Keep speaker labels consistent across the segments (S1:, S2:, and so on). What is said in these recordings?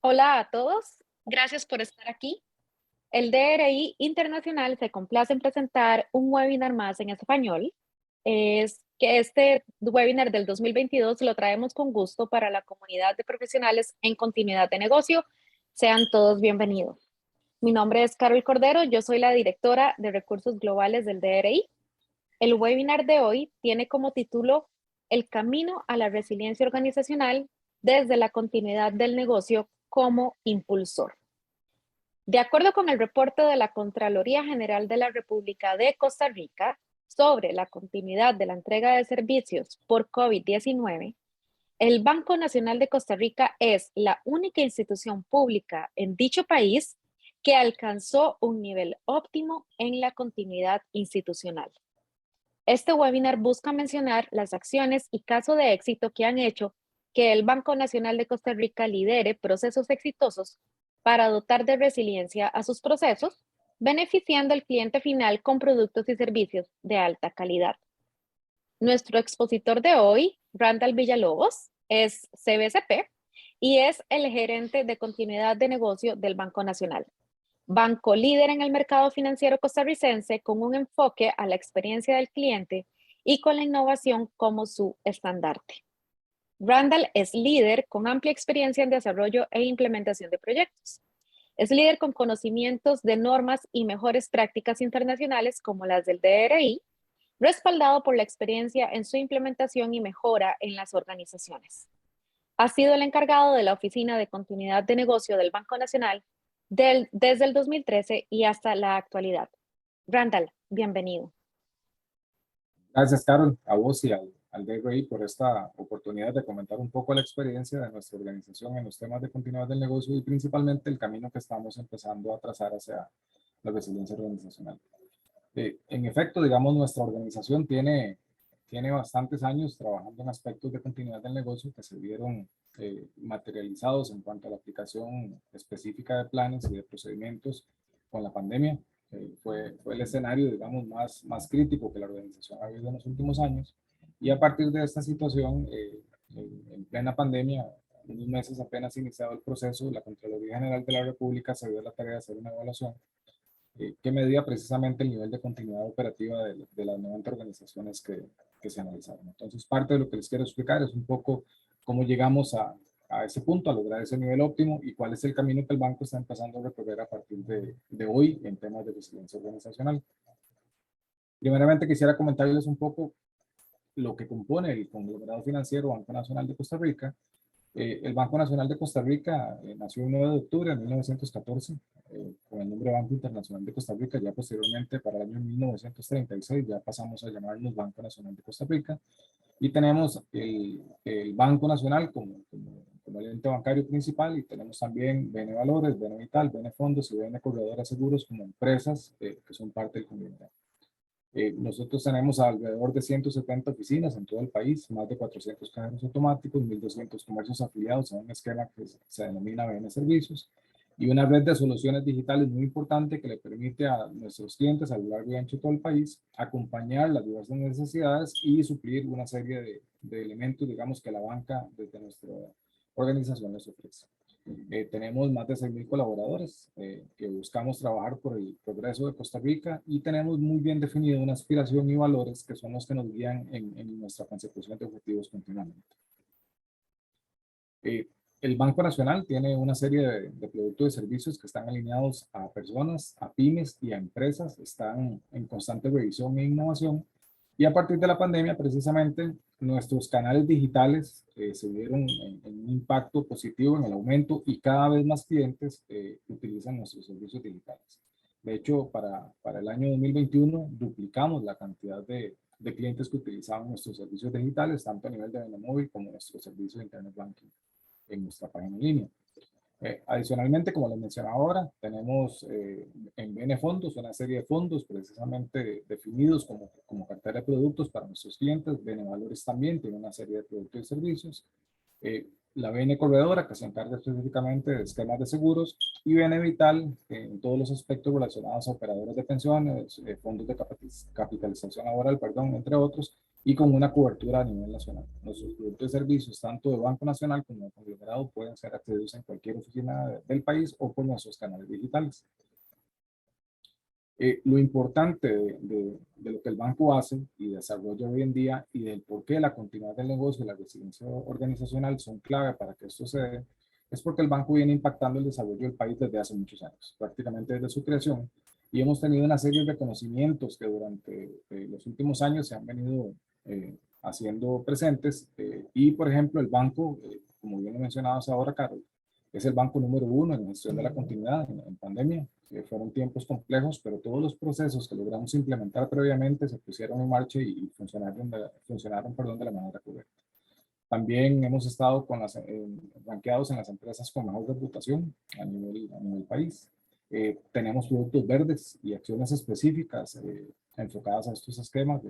S1: Hola a todos, gracias por estar aquí. El DRI Internacional se complace en presentar un webinar más en español. Es que este webinar del 2022 lo traemos con gusto para la comunidad de profesionales en continuidad de negocio. Sean todos bienvenidos. Mi nombre es Carol Cordero, yo soy la directora de recursos globales del DRI. El webinar de hoy tiene como título El camino a la resiliencia organizacional desde la continuidad del negocio como impulsor. De acuerdo con el reporte de la Contraloría General de la República de Costa Rica sobre la continuidad de la entrega de servicios por COVID-19, el Banco Nacional de Costa Rica es la única institución pública en dicho país que alcanzó un nivel óptimo en la continuidad institucional. Este webinar busca mencionar las acciones y casos de éxito que han hecho que el Banco Nacional de Costa Rica lidere procesos exitosos para dotar de resiliencia a sus procesos, beneficiando al cliente final con productos y servicios de alta calidad. Nuestro expositor de hoy, Randall Villalobos, es CBCP y es el gerente de continuidad de negocio del Banco Nacional. Banco líder en el mercado financiero costarricense con un enfoque a la experiencia del cliente y con la innovación como su estandarte. Randall es líder con amplia experiencia en desarrollo e implementación de proyectos. Es líder con conocimientos de normas y mejores prácticas internacionales como las del DRI, respaldado por la experiencia en su implementación y mejora en las organizaciones. Ha sido el encargado de la Oficina de Continuidad de Negocio del Banco Nacional desde el 2013 y hasta la actualidad. Randall, bienvenido.
S2: Gracias, Carol, a vos y al DRI por esta oportunidad de comentar un poco la experiencia de nuestra organización en los temas de continuidad del negocio y principalmente el camino que estamos empezando a trazar hacia la resiliencia organizacional. En efecto, digamos, nuestra organización tiene bastantes años trabajando en aspectos de continuidad del negocio que se vieron materializados en cuanto a la aplicación específica de planes y de procedimientos con la pandemia. Fue el escenario, digamos, más crítico que la organización ha vivido en los últimos años. Y a partir de esta situación, en plena pandemia, unos meses apenas iniciado el proceso, la Contraloría General de la República se dio la tarea de hacer una evaluación que medía precisamente el nivel de continuidad operativa de las 90 organizaciones que se analizaron. Entonces, parte de lo que les quiero explicar es un poco cómo llegamos a ese punto, a lograr ese nivel óptimo y cuál es el camino que el banco está empezando a recorrer a partir de hoy en temas de resiliencia organizacional. Primeramente, quisiera comentarles un poco lo que compone el conglomerado financiero Banco Nacional de Costa Rica. El Banco Nacional de Costa Rica nació el 9 de octubre de 1914 con el nombre Banco Internacional de Costa Rica. Ya posteriormente, para el año 1936, ya pasamos a llamarnos Banco Nacional de Costa Rica. Y tenemos el Banco Nacional como el ente bancario principal y tenemos también Bene Valores, Bene Vital, Bene Fondos y Bene Corredora Seguros como empresas que son parte del conglomerado. Nosotros tenemos alrededor de 170 oficinas en todo el país, más de 400 cajeros automáticos, 1.200 comercios afiliados a un esquema que se denomina BN Servicios y una red de soluciones digitales muy importante que le permite a nuestros clientes a lo largo y ancho de todo el país acompañar las diversas necesidades y suplir una serie de elementos, digamos, que la banca desde nuestra organización les ofrece. Tenemos más de 6.000 colaboradores que buscamos trabajar por el progreso de Costa Rica y tenemos muy bien definido una aspiración y valores que son los que nos guían en nuestra consecución de objetivos continuamente. El Banco Nacional tiene una serie de productos y servicios que están alineados a personas, a pymes y a empresas, están en constante revisión e innovación. Y a partir de la pandemia, precisamente, nuestros canales digitales se vieron en un impacto positivo en el aumento y cada vez más clientes utilizan nuestros servicios digitales. De hecho, para el año 2021 duplicamos la cantidad de clientes que utilizaban nuestros servicios digitales, tanto a nivel de venta móvil como nuestro servicio de Internet Banking en nuestra página en línea. Adicionalmente, como les mencionaba ahora, tenemos en Bene Fondos una serie de fondos precisamente definidos como cartera de productos para nuestros clientes. Bene Valores también tiene una serie de productos y servicios. La Bene Corredora, que se encarga específicamente de esquemas de seguros, y Bene Vital, en todos los aspectos relacionados a operadores de pensiones, fondos de capitalización laboral, perdón, entre otros, y con una cobertura a nivel nacional. Nuestros productos y servicios, tanto de Banco Nacional como de conglomerado, pueden ser accedidos en cualquier oficina del país o por nuestros canales digitales. Lo importante de lo que el banco hace y desarrolla hoy en día y del por qué la continuidad del negocio y la resiliencia organizacional son clave para que esto se dé, es porque el banco viene impactando el desarrollo del país desde hace muchos años, prácticamente desde su creación, y hemos tenido una serie de reconocimientos que durante los últimos años se han venido haciendo presentes, y por ejemplo el banco, como bien lo mencionabas ahora, Carlos, es el banco número 1 en gestión de la continuidad en pandemia. Fueron tiempos complejos, pero todos los procesos que logramos implementar previamente se pusieron en marcha y funcionaron de la manera correcta. También hemos estado rankeados en las empresas con mejor reputación a nivel país. Tenemos productos verdes y acciones específicas enfocadas a estos esquemas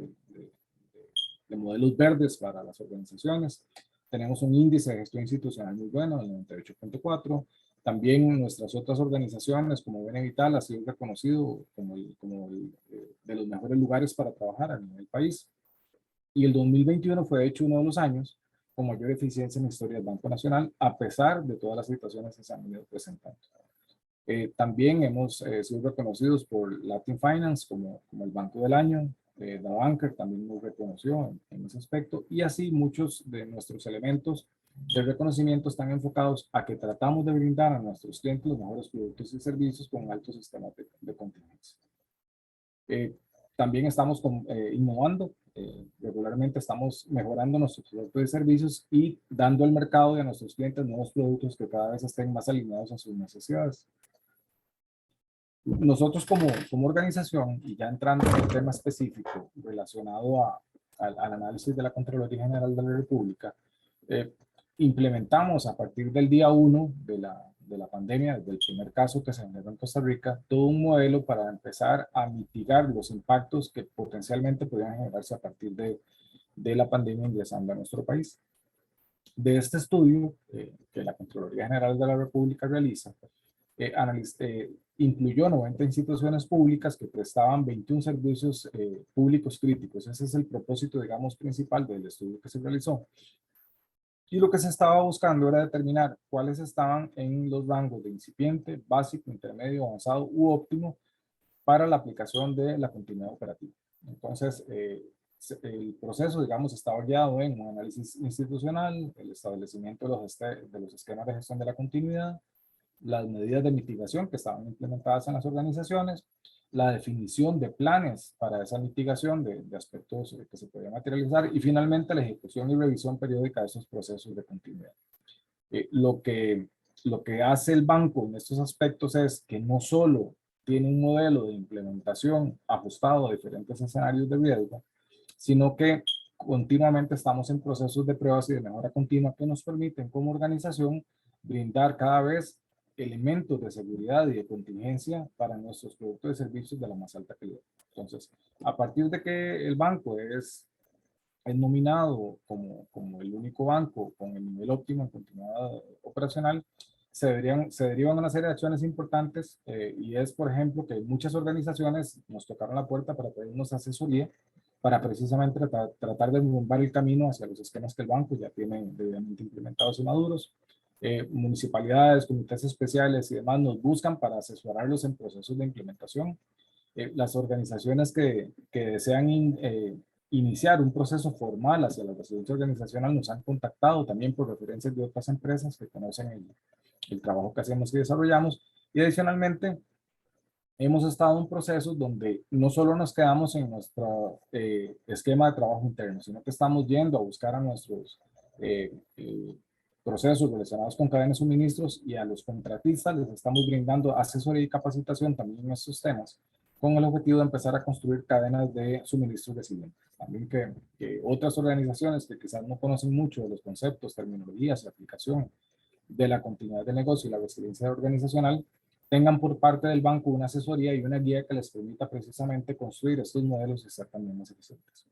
S2: de modelos verdes para las organizaciones. Tenemos un índice de gestión institucional muy bueno, el 98.4. También nuestras otras organizaciones, como Benevital, ha sido reconocido como de los mejores lugares para trabajar a nivel país. Y el 2021 fue, de hecho, uno de los años con mayor eficiencia en la historia del Banco Nacional, a pesar de todas las situaciones que se han venido presentando. También hemos sido reconocidos por Latin Finance como el Banco del Año. La Banker también nos reconoció en ese aspecto, y así muchos de nuestros elementos de reconocimiento están enfocados a que tratamos de brindar a nuestros clientes los mejores productos y servicios con altos sistemas de contingencia. También estamos innovando, regularmente estamos mejorando nuestros productos y servicios y dando al mercado y a nuestros clientes nuevos productos que cada vez estén más alineados a sus necesidades. Nosotros como organización, y ya entrando en el tema específico relacionado al análisis de la Contraloría General de la República, implementamos a partir del día 1 de la pandemia, desde el primer caso que se generó en Costa Rica, todo un modelo para empezar a mitigar los impactos que potencialmente podían generarse a partir de la pandemia ingresando a nuestro país. De este estudio que la Contraloría General de la República realiza, incluyó 90 instituciones públicas que prestaban 21 servicios públicos críticos. Ese es el propósito, digamos, principal del estudio que se realizó. Y lo que se estaba buscando era determinar cuáles estaban en los rangos de incipiente, básico, intermedio, avanzado u óptimo para la aplicación de la continuidad operativa. Entonces, el proceso, digamos, estaba guiado en un análisis institucional, el establecimiento de los esquemas de gestión de la continuidad, las medidas de mitigación que estaban implementadas en las organizaciones, la definición de planes para esa mitigación de aspectos que se podían materializar, y finalmente la ejecución y revisión periódica de esos procesos de continuidad. Lo que hace el banco en estos aspectos es que no solo tiene un modelo de implementación ajustado a diferentes escenarios de riesgo, sino que continuamente estamos en procesos de pruebas y de mejora continua que nos permiten como organización brindar cada vez elementos de seguridad y de contingencia para nuestros productos y servicios de la más alta calidad. Entonces, a partir de que el banco es nominado como el único banco con el nivel óptimo en continuidad operacional, se derivan una serie de acciones importantes, y es, por ejemplo, que muchas organizaciones nos tocaron la puerta para pedirnos asesoría para precisamente tratar de bombar el camino hacia los esquemas que el banco ya tiene debidamente implementados y maduros. Municipalidades, comités especiales y demás nos buscan para asesorarlos en procesos de implementación. Las organizaciones que desean iniciar un proceso formal hacia la residencia organizacional nos han contactado también por referencias de otras empresas que conocen el trabajo que hacemos y desarrollamos. Y adicionalmente, hemos estado en procesos donde no solo nos quedamos en nuestro esquema de trabajo interno, sino que estamos yendo a buscar a nuestros procesos relacionados con cadenas de suministros, y a los contratistas les estamos brindando asesoría y capacitación también en estos temas, con el objetivo de empezar a construir cadenas de suministros resilientes. También que otras organizaciones que quizás no conocen mucho de los conceptos, terminologías y aplicación de la continuidad del negocio y la resiliencia organizacional, tengan por parte del banco una asesoría y una guía que les permita precisamente construir estos modelos y ser también más eficientes.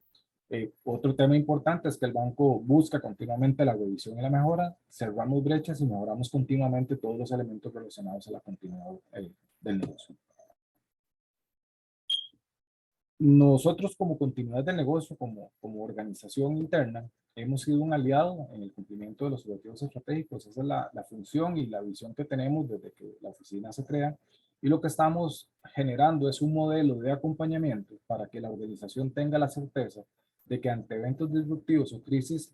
S2: Otro tema importante es que el banco busca continuamente la revisión y la mejora, cerramos brechas y mejoramos continuamente todos los elementos relacionados a la continuidad del negocio. Nosotros como continuidad del negocio, como organización interna, hemos sido un aliado en el cumplimiento de los objetivos estratégicos. Esa es la función y la visión que tenemos desde que la oficina se crea. Y lo que estamos generando es un modelo de acompañamiento para que la organización tenga la certeza de que ante eventos disruptivos o crisis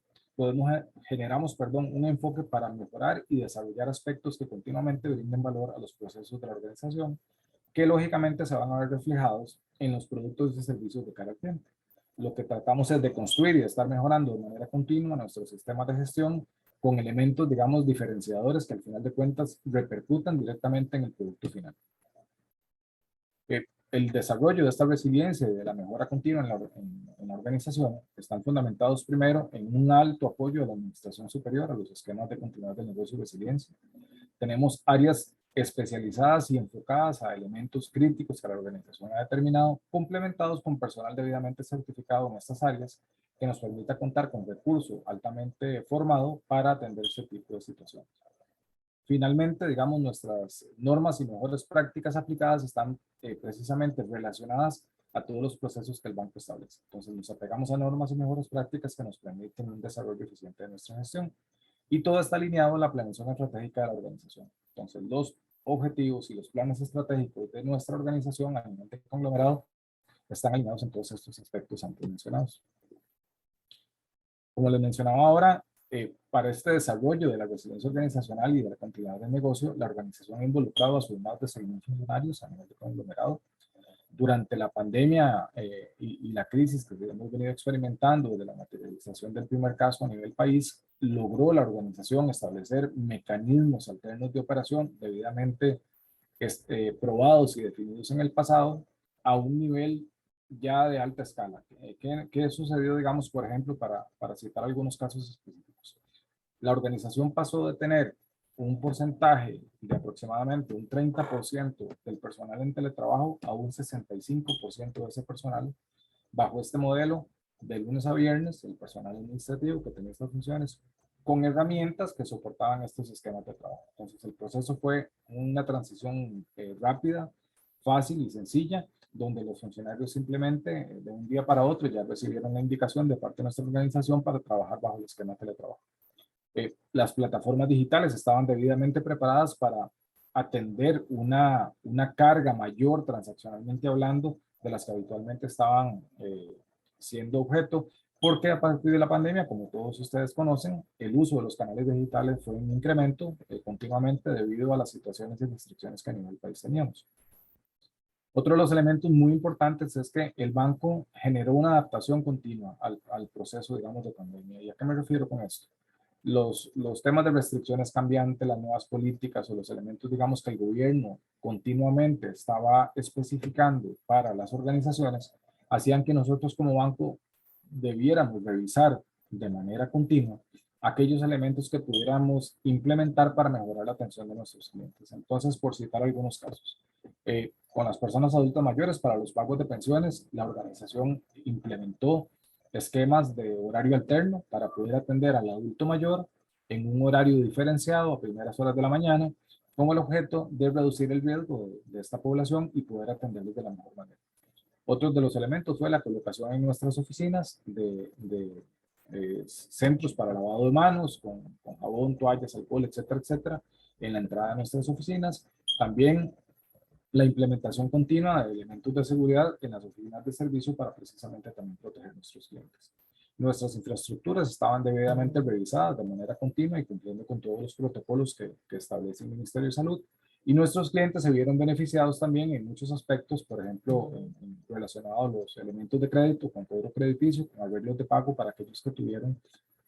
S2: generamos un enfoque para mejorar y desarrollar aspectos que continuamente brinden valor a los procesos de la organización, que lógicamente se van a ver reflejados en los productos y servicios de cara al cliente. Lo que tratamos es de construir y de estar mejorando de manera continua nuestros sistemas de gestión con elementos, digamos, diferenciadores que al final de cuentas repercutan directamente en el producto final. El desarrollo de esta resiliencia y de la mejora continua en la organización están fundamentados primero en un alto apoyo de la administración superior a los esquemas de continuidad del negocio y resiliencia. Tenemos áreas especializadas y enfocadas a elementos críticos que la organización ha determinado, complementados con personal debidamente certificado en estas áreas, que nos permita contar con recurso altamente formado para atender este tipo de situaciones. Finalmente, digamos, nuestras normas y mejores prácticas aplicadas están precisamente relacionadas a todos los procesos que el banco establece. Entonces, nos apegamos a normas y mejores prácticas que nos permiten un desarrollo eficiente de nuestra gestión. Y todo está alineado a la planeación estratégica de la organización. Entonces, los objetivos y los planes estratégicos de nuestra organización a nivel de conglomerado están alineados en todos estos aspectos antes mencionados. Como les mencionaba ahora, para este desarrollo de la resiliencia organizacional y de la continuidad del negocio, la organización ha involucrado a sus más de 6.000 funcionarios a nivel de conglomerado. Durante la pandemia y la crisis que hemos venido experimentando desde la materialización del primer caso a nivel país, logró la organización establecer mecanismos alternos de operación debidamente probados y definidos en el pasado a un nivel ya de alta escala. ¿Qué sucedió, digamos, por ejemplo, para citar algunos casos específicos? La organización pasó de tener un porcentaje de aproximadamente un 30% del personal en teletrabajo a un 65% de ese personal bajo este modelo de lunes a viernes, el personal administrativo que tenía estas funciones con herramientas que soportaban estos esquemas de trabajo. Entonces el proceso fue una transición rápida, fácil y sencilla, donde los funcionarios simplemente de un día para otro ya recibieron la indicación de parte de nuestra organización para trabajar bajo el esquema de teletrabajo. Las plataformas digitales estaban debidamente preparadas para atender una carga mayor transaccionalmente hablando de las que habitualmente estaban siendo objeto, porque a partir de la pandemia, como todos ustedes conocen, el uso de los canales digitales fue un incremento continuamente debido a las situaciones y restricciones que a nivel país teníamos. Otro de los elementos muy importantes es que el banco generó una adaptación continua al proceso, digamos, de pandemia. ¿Y a qué me refiero con esto? Los temas de restricciones cambiantes, las nuevas políticas o los elementos, digamos, que el gobierno continuamente estaba especificando para las organizaciones, hacían que nosotros como banco debiéramos revisar de manera continua aquellos elementos que pudiéramos implementar para mejorar la atención de nuestros clientes. Entonces, por citar algunos casos, con las personas adultas mayores para los pagos de pensiones, la organización implementó esquemas de horario alterno para poder atender al adulto mayor en un horario diferenciado a primeras horas de la mañana, con el objeto de reducir el riesgo de esta población y poder atenderlos de la mejor manera. Otro de los elementos fue la colocación en nuestras oficinas de centros para lavado de manos, con jabón, toallas, alcohol, etcétera, etcétera, en la entrada de nuestras oficinas. También la implementación continua de elementos de seguridad en las oficinas de servicio para precisamente también proteger a nuestros clientes. Nuestras infraestructuras estaban debidamente revisadas de manera continua y cumpliendo con todos los protocolos que establece el Ministerio de Salud. Y nuestros clientes se vieron beneficiados también en muchos aspectos, por ejemplo, relacionados a los elementos de crédito, con cobro crediticio, con arreglos de pago para aquellos que tuvieron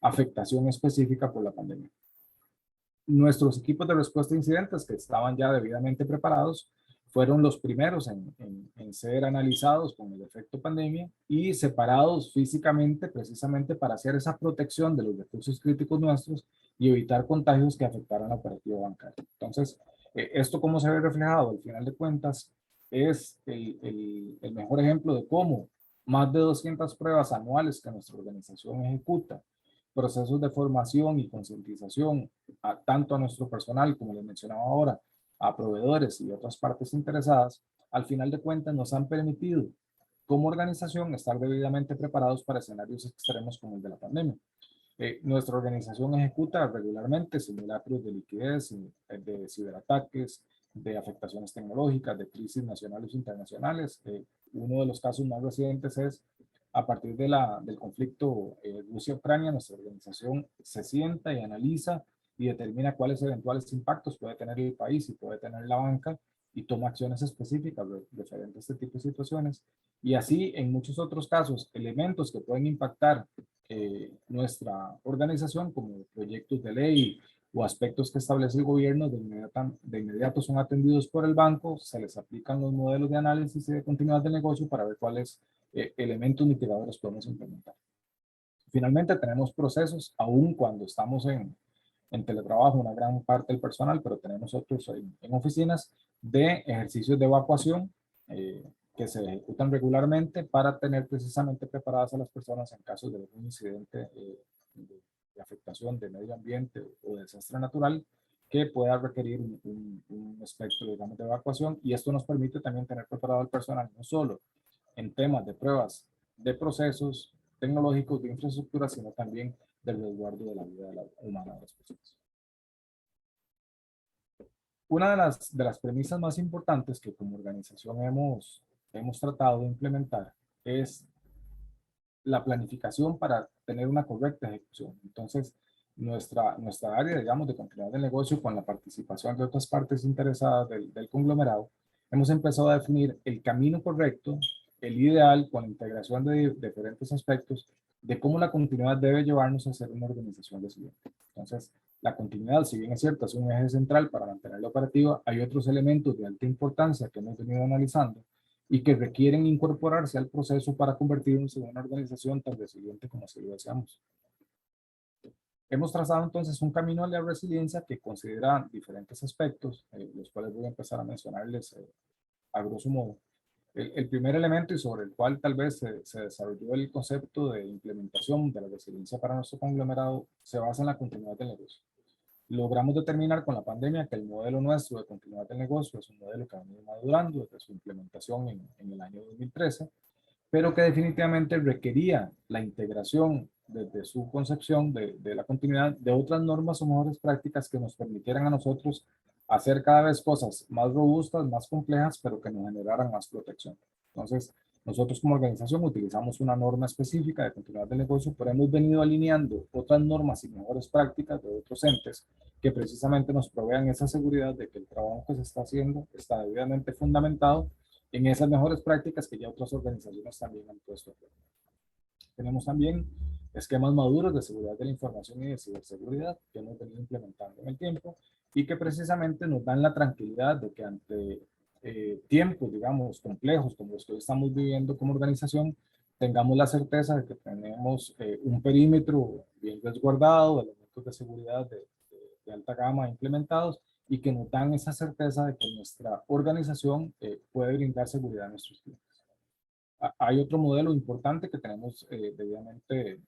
S2: afectación específica por la pandemia. Nuestros equipos de respuesta a incidentes, que estaban ya debidamente preparados, fueron los primeros en ser analizados con el efecto pandemia y separados físicamente precisamente para hacer esa protección de los recursos críticos nuestros y evitar contagios que afectaran la operativa bancaria. Entonces, esto cómo se ve reflejado al final de cuentas es el mejor ejemplo de cómo más de 200 pruebas anuales que nuestra organización ejecuta, procesos de formación y concientización tanto a nuestro personal, como les mencionaba ahora, a proveedores y otras partes interesadas, al final de cuentas nos han permitido como organización, estar debidamente preparados para escenarios extremos como el de la pandemia. Nuestra organización ejecuta regularmente simulacros de liquidez, de ciberataques, de afectaciones tecnológicas, de crisis nacionales e internacionales. Uno de los casos más recientes es a partir del conflicto Rusia-Ucrania. Nuestra organización se sienta y analiza y determina cuáles eventuales impactos puede tener el país y puede tener la banca y toma acciones específicas referentes a este tipo de situaciones. Y así, en muchos otros casos, elementos que pueden impactar nuestra organización, como proyectos de ley o aspectos que establece el gobierno, de inmediato son atendidos por el banco, se les aplican los modelos de análisis y de continuidad del negocio para ver cuáles elementos mitigadores podemos implementar. Finalmente, tenemos procesos, aún cuando estamos en teletrabajo, una gran parte del personal, pero tenemos otros en oficinas, de ejercicios de evacuación que se ejecutan regularmente para tener precisamente preparadas a las personas en caso de algún incidente de afectación de medio ambiente o de desastre natural que pueda requerir un espectro, digamos, de evacuación. Y esto nos permite también tener preparado al personal no solo en temas de pruebas de procesos tecnológicos, de infraestructura, sino también del resguardo de la vida humana de las personas. Una de las premisas más importantes que como organización hemos tratado de implementar es la planificación para tener una correcta ejecución. Entonces, nuestra área, digamos, de continuidad del negocio con la participación de otras partes interesadas del conglomerado, hemos empezado a definir el camino correcto, el ideal, con la integración de diferentes aspectos de cómo la continuidad debe llevarnos a ser una organización resiliente. Entonces, la continuidad, si bien es cierto, es un eje central para mantenerla operativa, hay otros elementos de alta importancia que hemos venido analizando y que requieren incorporarse al proceso para convertirnos en una organización tan resiliente como así lo deseamos. Hemos trazado entonces un camino a la resiliencia que considera diferentes aspectos, los cuales voy a empezar a mencionarles a grosso modo. El primer elemento y sobre el cual tal vez se desarrolló el concepto de implementación de la resiliencia para nuestro conglomerado se basa en la continuidad del negocio. Logramos determinar con la pandemia que el modelo nuestro de continuidad del negocio es un modelo que ha venido madurando desde su implementación en el año 2013, pero que definitivamente requería la integración desde su concepción de la continuidad de otras normas o mejores prácticas que nos permitieran a nosotros hacer cada vez cosas más robustas, más complejas, pero que nos generaran más protección. Entonces, nosotros como organización utilizamos una norma específica de continuidad del negocio, pero hemos venido alineando otras normas y mejores prácticas de otros entes que precisamente nos provean esa seguridad de que el trabajo que se está haciendo está debidamente fundamentado en esas mejores prácticas que ya otras organizaciones también han puesto. Tenemos también esquemas maduros de seguridad de la información y de ciberseguridad que hemos venido implementando en el tiempo y que precisamente nos dan la tranquilidad de que ante tiempos, digamos, complejos como los que hoy estamos viviendo como organización, tengamos la certeza de que tenemos un perímetro bien resguardado, elementos de seguridad de alta gama implementados y que nos dan esa certeza de que nuestra organización puede brindar seguridad a nuestros clientes. Hay otro modelo importante que tenemos debidamente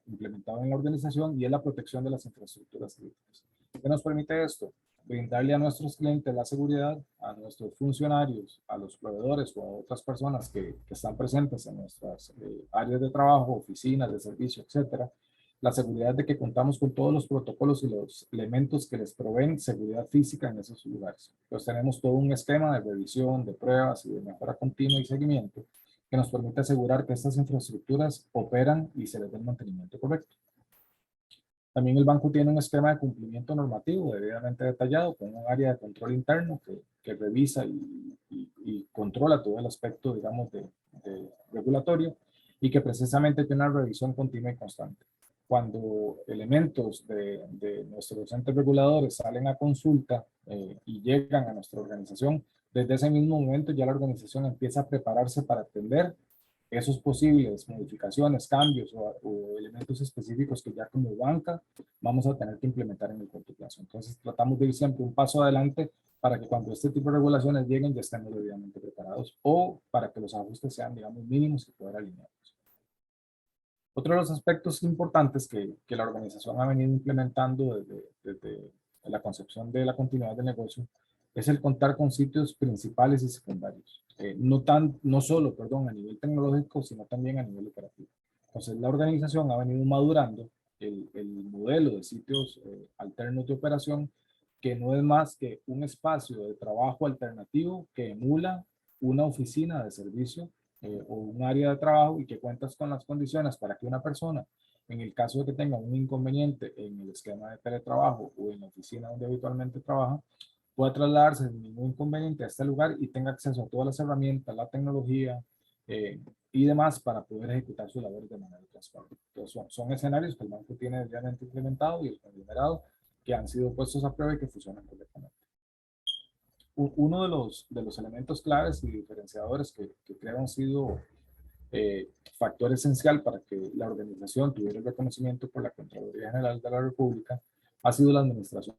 S2: implementado en la organización y es la protección de las infraestructuras críticas. ¿Qué nos permite esto? Brindarle a nuestros clientes la seguridad, a nuestros funcionarios, a los proveedores o a otras personas que están presentes en nuestras áreas de trabajo, oficinas, de servicio, etcétera, la seguridad de que contamos con todos los protocolos y los elementos que les proveen seguridad física en esos lugares. Entonces tenemos todo un esquema de revisión, de pruebas y de mejora continua y seguimiento que nos permite asegurar que estas infraestructuras operan y se les dé el mantenimiento correcto. También el banco tiene un esquema de cumplimiento normativo debidamente detallado con un área de control interno que revisa y controla todo el aspecto, digamos, de regulatorio y que precisamente tiene una revisión continua y constante. Cuando elementos de nuestros entes reguladores salen a consulta y llegan a nuestra organización, desde ese mismo momento ya la organización empieza a prepararse para atender esos posibles modificaciones, cambios o elementos específicos que ya como banca vamos a tener que implementar en el corto plazo. Entonces tratamos de ir siempre un paso adelante para que cuando este tipo de regulaciones lleguen ya estemos debidamente preparados o para que los ajustes sean, digamos, mínimos y poder alinearlos. Otro de los aspectos importantes que la organización ha venido implementando desde la concepción de la continuidad del negocio es el contar con sitios principales y secundarios. No solo, perdón, a nivel tecnológico, sino también a nivel operativo. Entonces, la organización ha venido madurando el modelo de sitios alternos de operación, que no es más que un espacio de trabajo alternativo que emula una oficina de servicio o un área de trabajo y que cuentas con las condiciones para que una persona, en el caso de que tenga un inconveniente en el esquema de teletrabajo o en la oficina donde habitualmente trabaja, pueda trasladarse sin ningún inconveniente a este lugar y tenga acceso a todas las herramientas, la tecnología y demás para poder ejecutar sus labores de manera transparente. Entonces, son escenarios que el banco tiene realmente implementado y el conglomerado que han sido puestos a prueba y que funcionan correctamente. Uno de los elementos claves y diferenciadores que creo han sido factor esencial para que la organización tuviera el reconocimiento por la Contraloría General de la República ha sido la administración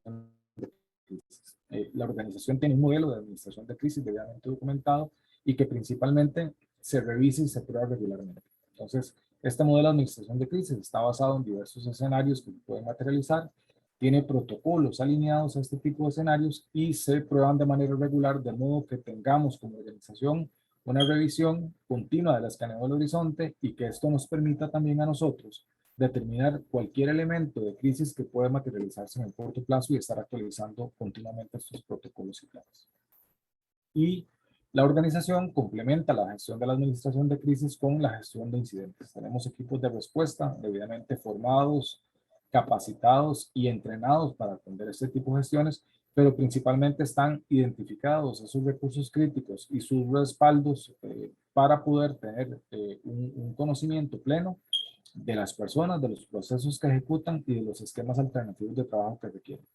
S2: de crisis. La organización tiene un modelo de administración de crisis debidamente documentado y que principalmente se revisa y se prueba regularmente. Entonces, este modelo de administración de crisis está basado en diversos escenarios que se pueden materializar, tiene protocolos alineados a este tipo de escenarios y se prueban de manera regular, de modo que tengamos como organización una revisión continua del escaneo del horizonte y que esto nos permita también a nosotros determinar cualquier elemento de crisis que puede materializarse en el corto plazo y estar actualizando continuamente estos protocolos y planes. Y la organización complementa la gestión de la administración de crisis con la gestión de incidentes. Tenemos equipos de respuesta debidamente formados, capacitados y entrenados para atender este tipo de gestiones, pero principalmente están identificados esos recursos críticos y sus respaldos para poder tener un conocimiento pleno de las personas, de los procesos que ejecutan y de los esquemas alternativos de trabajo que requieren.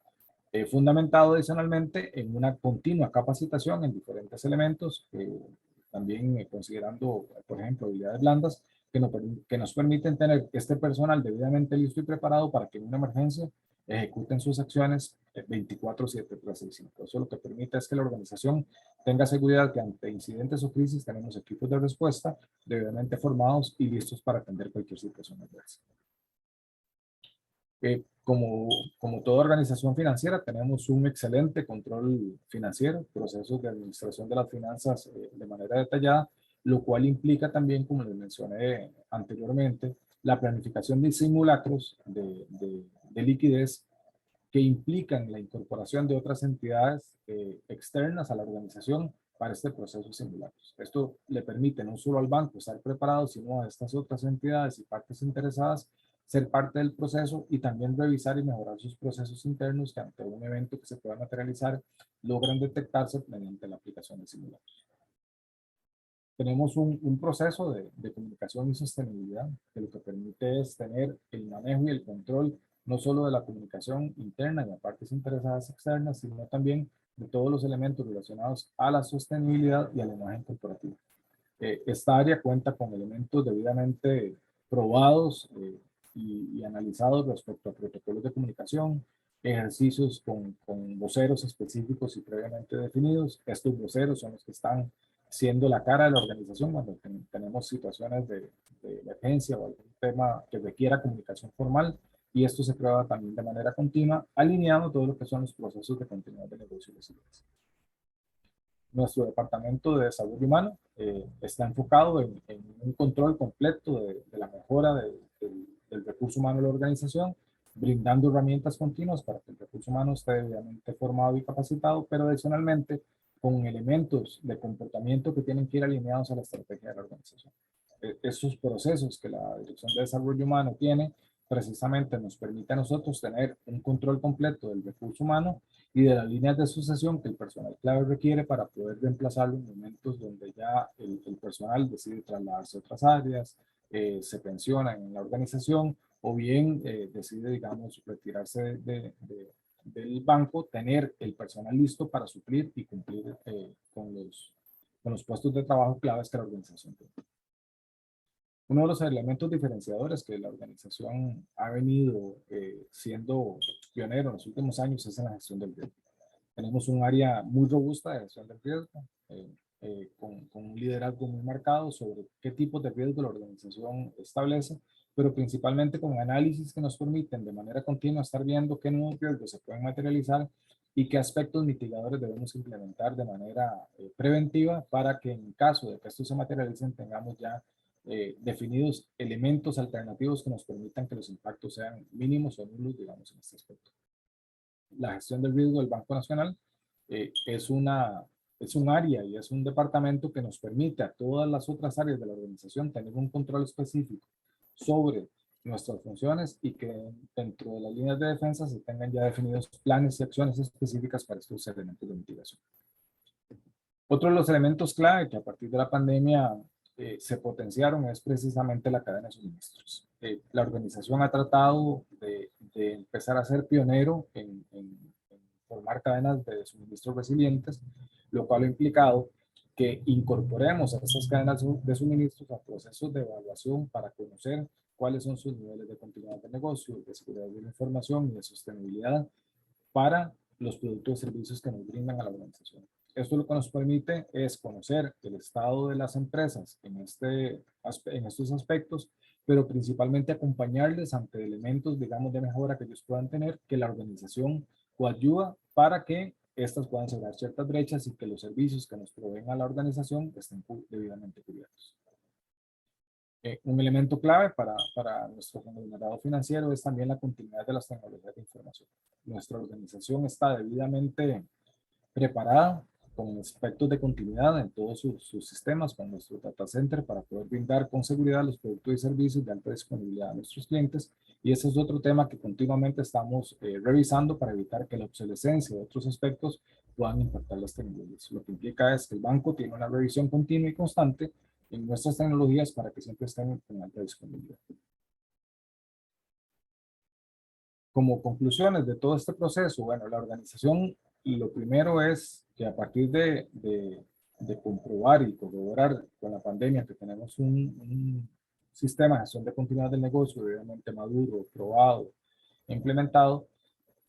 S2: Fundamentado adicionalmente en una continua capacitación en diferentes elementos, también considerando, por ejemplo, habilidades blandas que nos permiten tener este personal debidamente listo y preparado para que en una emergencia ejecuten sus acciones 24/7, 365. Eso lo que permite es que la organización tenga seguridad que ante incidentes o crisis tenemos equipos de respuesta debidamente formados y listos para atender cualquier situación adversa. Como toda organización financiera, tenemos un excelente control financiero, procesos de administración de las finanzas de manera detallada, lo cual implica también, como les mencioné anteriormente, la planificación de simulacros de liquidez que implican la incorporación de otras entidades externas a la organización para este proceso de simulacros. Esto le permite no solo al banco estar preparado, sino a estas otras entidades y partes interesadas ser parte del proceso y también revisar y mejorar sus procesos internos que ante un evento que se pueda materializar logran detectarse mediante la aplicación de simulacros. Tenemos un proceso de comunicación y sostenibilidad que lo que permite es tener el manejo y el control no solo de la comunicación interna y a partes interesadas externas, sino también de todos los elementos relacionados a la sostenibilidad y a la imagen corporativa. Esta área cuenta con elementos debidamente probados y analizados respecto a protocolos de comunicación, ejercicios con voceros específicos y previamente definidos. Estos voceros son los que están siendo la cara de la organización cuando tenemos situaciones de emergencia o algún tema que requiera comunicación formal, y esto se prueba también de manera continua, alineando todo lo que son los procesos de continuidad de negocio y resiliencia. Nuestro departamento de desarrollo humano está enfocado en un control completo de la mejora del recurso humano de la organización, brindando herramientas continuas para que el recurso humano esté debidamente formado y capacitado, pero adicionalmente con elementos de comportamiento que tienen que ir alineados a la estrategia de la organización. Esos procesos que la Dirección de Desarrollo Humano tiene precisamente nos permite a nosotros tener un control completo del recurso humano y de las líneas de sucesión que el personal clave requiere para poder reemplazarlo en momentos donde ya el personal decide trasladarse a otras áreas, se pensiona en la organización o bien decide, digamos, retirarse del banco, tener el personal listo para suplir y cumplir con los puestos de trabajo claves que la organización tiene. Uno de los elementos diferenciadores que la organización ha venido siendo pionero en los últimos años es en la gestión del riesgo. Tenemos un área muy robusta de gestión del riesgo, con un liderazgo muy marcado sobre qué tipos de riesgo la organización establece, pero principalmente con análisis que nos permiten de manera continua estar viendo qué nuevos riesgos se pueden materializar y qué aspectos mitigadores debemos implementar de manera preventiva para que en caso de que esto se materialicen tengamos ya definidos elementos alternativos que nos permitan que los impactos sean mínimos o nulos, digamos, en este aspecto. La gestión del riesgo del Banco Nacional es un área y es un departamento que nos permite a todas las otras áreas de la organización tener un control específico sobre nuestras funciones y que dentro de las líneas de defensa se tengan ya definidos planes y acciones específicas para estos elementos de mitigación. Otro de los elementos clave que a partir de la pandemia se potenciaron es precisamente la cadena de suministros. La organización ha tratado de empezar a ser pionero en formar cadenas de suministros resilientes, lo cual ha implicado que incorporemos a estas cadenas de suministros a procesos de evaluación para conocer cuáles son sus niveles de continuidad de negocio, de seguridad de la información y de sostenibilidad para los productos y servicios que nos brindan a la organización. Esto lo que nos permite es conocer el estado de las empresas en estos aspectos, pero principalmente acompañarles ante elementos, digamos, de mejora que ellos puedan tener, que la organización coadyuva para que estas puedan cerrar ciertas brechas y que los servicios que nos proveen a la organización estén debidamente cubiertos. Un elemento clave para nuestro conglomerado financiero es también la continuidad de las tecnologías de información. Nuestra organización está debidamente preparada con aspectos de continuidad en todos sus sistemas, con nuestro data center para poder brindar con seguridad los productos y servicios de alta disponibilidad a nuestros clientes. Y ese es otro tema que continuamente estamos revisando para evitar que la obsolescencia de otros aspectos puedan impactar las tecnologías. Lo que implica es que el banco tiene una revisión continua y constante en nuestras tecnologías para que siempre estén en alta disponibilidad. Como conclusiones de todo este proceso, bueno, la organización, lo primero es que a partir de comprobar y corroborar con la pandemia que tenemos un sistema de gestión de continuidad del negocio realmente maduro, probado, implementado,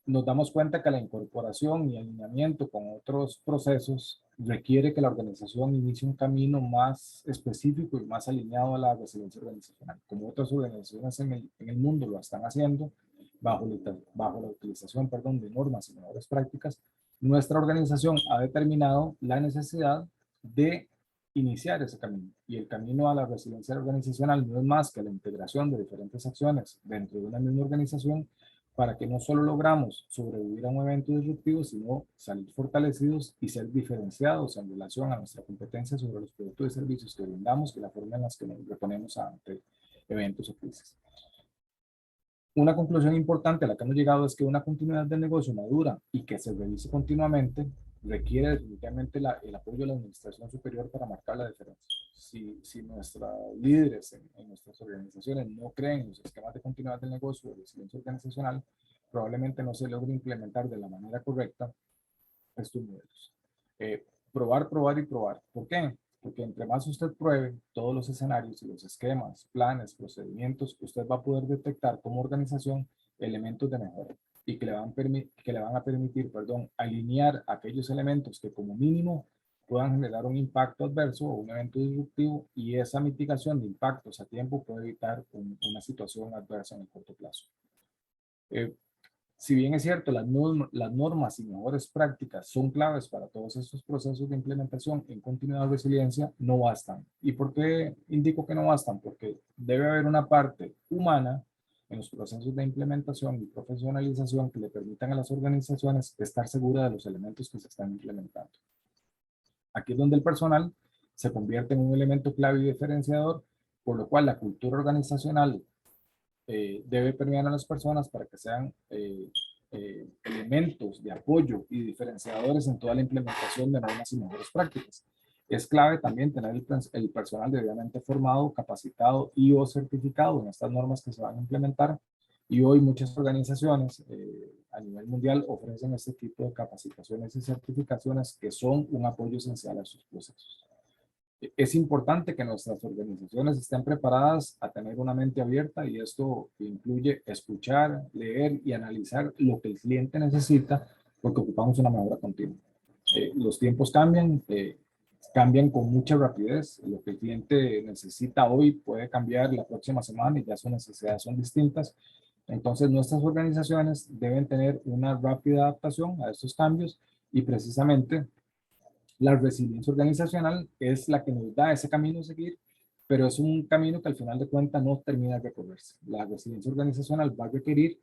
S2: nos damos cuenta que la incorporación y alineamiento con otros procesos requiere que la organización inicie un camino más específico y más alineado a la resiliencia organizacional, como otras organizaciones en el mundo lo están haciendo, bajo la utilización, de normas y mejores prácticas. Nuestra organización ha determinado la necesidad de iniciar ese camino, y el camino a la resiliencia organizacional no es más que la integración de diferentes acciones dentro de una misma organización para que no solo logramos sobrevivir a un evento disruptivo, sino salir fortalecidos y ser diferenciados en relación a nuestra competencia sobre los productos y servicios que brindamos y la forma en la que nos reponemos ante eventos o crisis. Una conclusión importante a la que hemos llegado es que una continuidad del negocio madura y que se revise continuamente requiere definitivamente el apoyo de la administración superior para marcar la diferencia. Si nuestros líderes en nuestras organizaciones no creen en los esquemas de continuidad del negocio o de resiliencia organizacional, probablemente no se logre implementar de la manera correcta estos modelos. Probar, probar y probar. ¿Por qué? Porque entre más usted pruebe todos los escenarios y los esquemas, planes, procedimientos, usted va a poder detectar como organización elementos de mejora y que le van a permitir, alinear aquellos elementos que como mínimo puedan generar un impacto adverso o un evento disruptivo, y esa mitigación de impactos a tiempo puede evitar una situación adversa en el corto plazo. Si bien es cierto, las normas y mejores prácticas son claves para todos estos procesos de implementación en continuidad de resiliencia, no bastan. ¿Y por qué indico que no bastan? Porque debe haber una parte humana en los procesos de implementación y profesionalización que le permitan a las organizaciones estar seguras de los elementos que se están implementando. Aquí es donde el personal se convierte en un elemento clave y diferenciador, por lo cual la cultura organizacional debe permear a las personas para que sean elementos de apoyo y diferenciadores en toda la implementación de normas y mejores prácticas. Es clave también tener el personal debidamente formado, capacitado y o certificado en estas normas que se van a implementar, y hoy muchas organizaciones a nivel mundial ofrecen este tipo de capacitaciones y certificaciones que son un apoyo esencial a sus procesos. Es importante que nuestras organizaciones estén preparadas a tener una mente abierta, y esto incluye escuchar, leer y analizar lo que el cliente necesita, porque ocupamos una mejora continua. Los tiempos cambian, cambian con mucha rapidez. Lo que el cliente necesita hoy puede cambiar la próxima semana y ya sus necesidades son distintas. Entonces, nuestras organizaciones deben tener una rápida adaptación a estos cambios y precisamente la resiliencia organizacional es la que nos da ese camino a seguir, pero es un camino que al final de cuentas no termina de recorrerse. La resiliencia organizacional va a requerir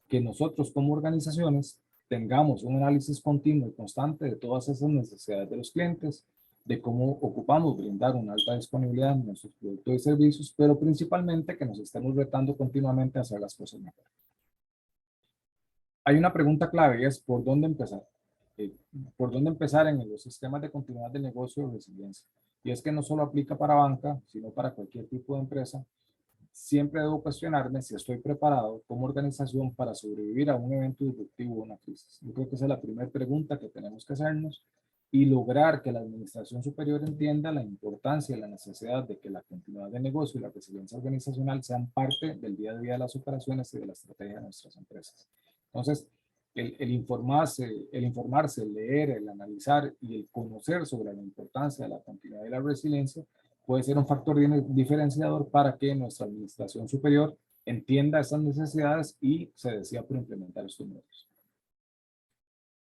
S2: que nosotros como organizaciones tengamos un análisis continuo y constante de todas esas necesidades de los clientes, de cómo ocupamos brindar una alta disponibilidad en nuestros productos y servicios, pero principalmente que nos estemos retando continuamente a hacer las cosas mejor. Hay una pregunta clave y es ¿por dónde empezar? ¿Por dónde empezar en los sistemas de continuidad del negocio de resiliencia? Y es que no solo aplica para banca, sino para cualquier tipo de empresa. Siempre debo cuestionarme si estoy preparado como organización para sobrevivir a un evento disruptivo o una crisis. Yo creo que esa es la primera pregunta que tenemos que hacernos y lograr que la administración superior entienda la importancia y la necesidad de que la continuidad del negocio y la resiliencia organizacional sean parte del día a día de las operaciones y de la estrategia de nuestras empresas. Entonces, informarse, el leer, el analizar y el conocer sobre la importancia de la continuidad y la resiliencia puede ser un factor diferenciador para que nuestra administración superior entienda esas necesidades y se decida por implementar estos modelos.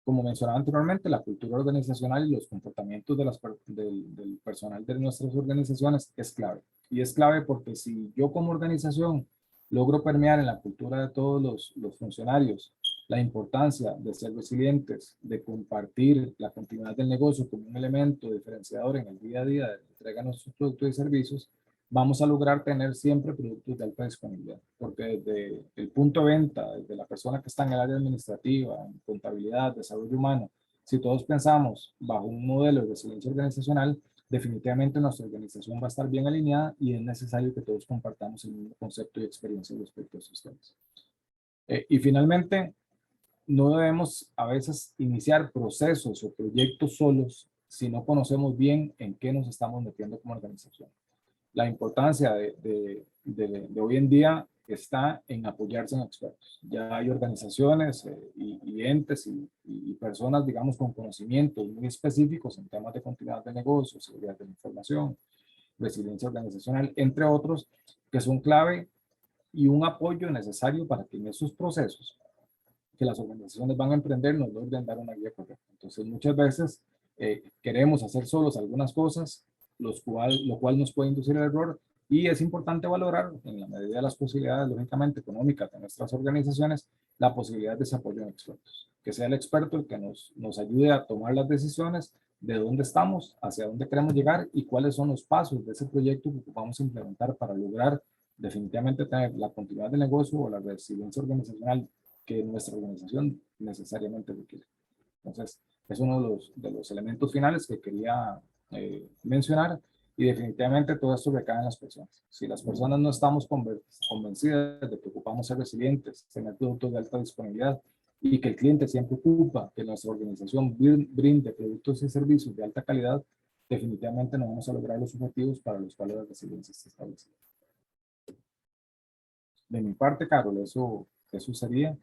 S2: Como mencionaba anteriormente, la cultura organizacional y los comportamientos del personal de nuestras organizaciones es clave. Y es clave porque si yo como organización logro permear en la cultura de todos los funcionarios la importancia de ser resilientes, de compartir la continuidad del negocio como un elemento diferenciador en el día a día de la entrega de nuestros productos y servicios, vamos a lograr tener siempre productos de alta disponibilidad, porque desde el punto de venta, desde la persona que está en el área administrativa, en contabilidad, desarrollo humano, si todos pensamos bajo un modelo de resiliencia organizacional, definitivamente nuestra organización va a estar bien alineada y es necesario que todos compartamos el mismo concepto y experiencia respecto a estos temas. Y finalmente, no debemos a veces iniciar procesos o proyectos solos si no conocemos bien en qué nos estamos metiendo como organización. La importancia de hoy en día está en apoyarse en expertos. Ya hay organizaciones y entes y personas, digamos, con conocimientos muy específicos en temas de continuidad de negocios, seguridad de la información, resiliencia organizacional, entre otros, que son clave y un apoyo necesario para que en esos procesos que las organizaciones van a emprender nos logren dar una guía correcta. Entonces, muchas veces queremos hacer solos algunas cosas, lo cual nos puede inducir al error y es importante valorar, en la medida de las posibilidades, lógicamente, económicas de nuestras organizaciones, la posibilidad de ese apoyo en expertos. Que sea el experto el que nos ayude a tomar las decisiones de dónde estamos, hacia dónde queremos llegar y cuáles son los pasos de ese proyecto que vamos a implementar para lograr definitivamente tener la continuidad del negocio o la resiliencia organizacional que nuestra organización necesariamente requiere. Entonces, es uno de los elementos finales que quería mencionar y definitivamente todo esto recae en las personas. Si las personas no estamos convencidas de que ocupamos ser resilientes, tener productos de alta disponibilidad y que el cliente siempre ocupa que nuestra organización brinde productos y servicios de alta calidad, definitivamente no vamos a lograr los objetivos para los cuales la resiliencia está establecida. De mi parte, Carol, eso sería.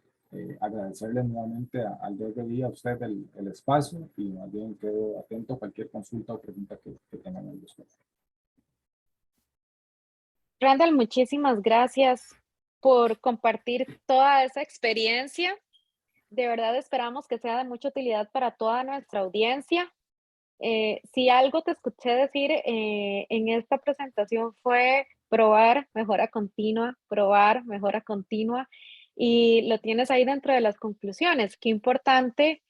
S2: Agradecerle nuevamente al DRI, a usted el espacio y más bien quedo atento a cualquier consulta o pregunta que tengan al respecto.
S1: Randall, muchísimas gracias por compartir toda esa experiencia. De verdad esperamos que sea de mucha utilidad para toda nuestra audiencia. Si algo te escuché decir en esta presentación fue probar, mejora continua, y lo tienes ahí dentro de las conclusiones. Qué importante,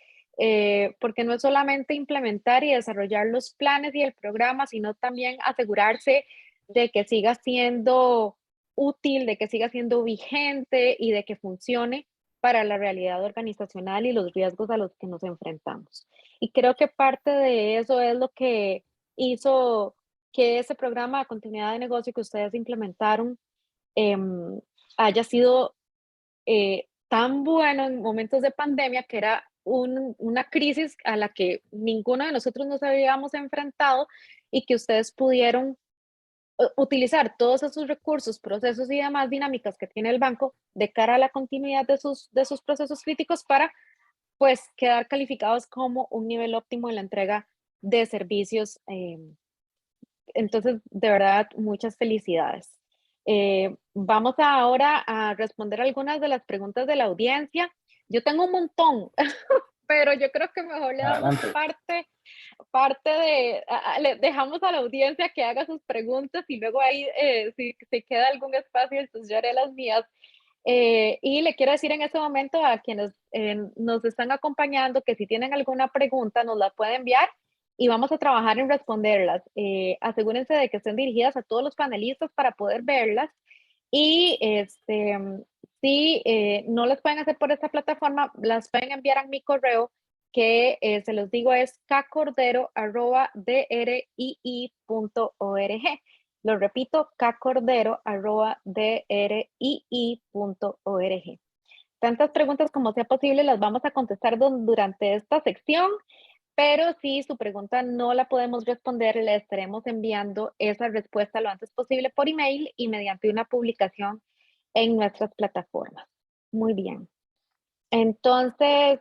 S1: porque no es solamente implementar y desarrollar los planes y el programa, sino también asegurarse de que siga siendo útil, de que siga siendo vigente y de que funcione para la realidad organizacional y los riesgos a los que nos enfrentamos. Y creo que parte de eso es lo que hizo que ese programa de continuidad de negocio que ustedes implementaron em, haya sido tan bueno en momentos de pandemia, que era una crisis a la que ninguno de nosotros nos habíamos enfrentado y que ustedes pudieron utilizar todos esos recursos, procesos y demás dinámicas que tiene el banco de cara a la continuidad de sus procesos críticos para pues quedar calificados como un nivel óptimo en la entrega de servicios. Entonces, de verdad, muchas felicidades. vamos ahora a responder algunas de las preguntas de la audiencia. Yo tengo un montón, pero yo creo que mejor le damos
S2: Adelante.
S1: parte de, le dejamos a la audiencia que haga sus preguntas y luego ahí, si se queda algún espacio, entonces yo haré las mías. Y le quiero decir en este momento a quienes nos están acompañando que si tienen alguna pregunta nos la pueden enviar y vamos a trabajar en responderlas. Asegúrense de que estén dirigidas a todos los panelistas para poder verlas y si no las pueden hacer por esta plataforma, las pueden enviar a mi correo que se los digo es kcordero@drii.org. Lo repito, kcordero@drii.org. Tantas preguntas como sea posible las vamos a contestar durante esta sección, pero si su pregunta no la podemos responder, le estaremos enviando esa respuesta lo antes posible por email y mediante una publicación en nuestras plataformas. Muy bien. Entonces,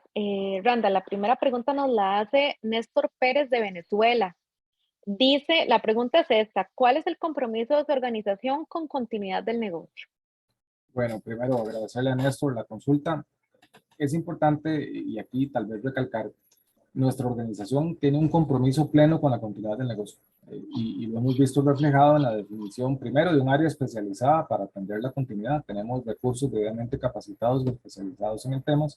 S1: Randa, la primera pregunta nos la hace Néstor Pérez de Venezuela. Dice, la pregunta es esta, ¿cuál es el compromiso de su organización con continuidad del negocio?
S2: Bueno, primero agradecerle a Néstor la consulta. Es importante, y aquí tal vez recalcar, nuestra organización tiene un compromiso pleno con la continuidad del negocio y lo hemos visto reflejado en la definición primero de un área especializada para atender la continuidad. Tenemos recursos debidamente capacitados y especializados en el tema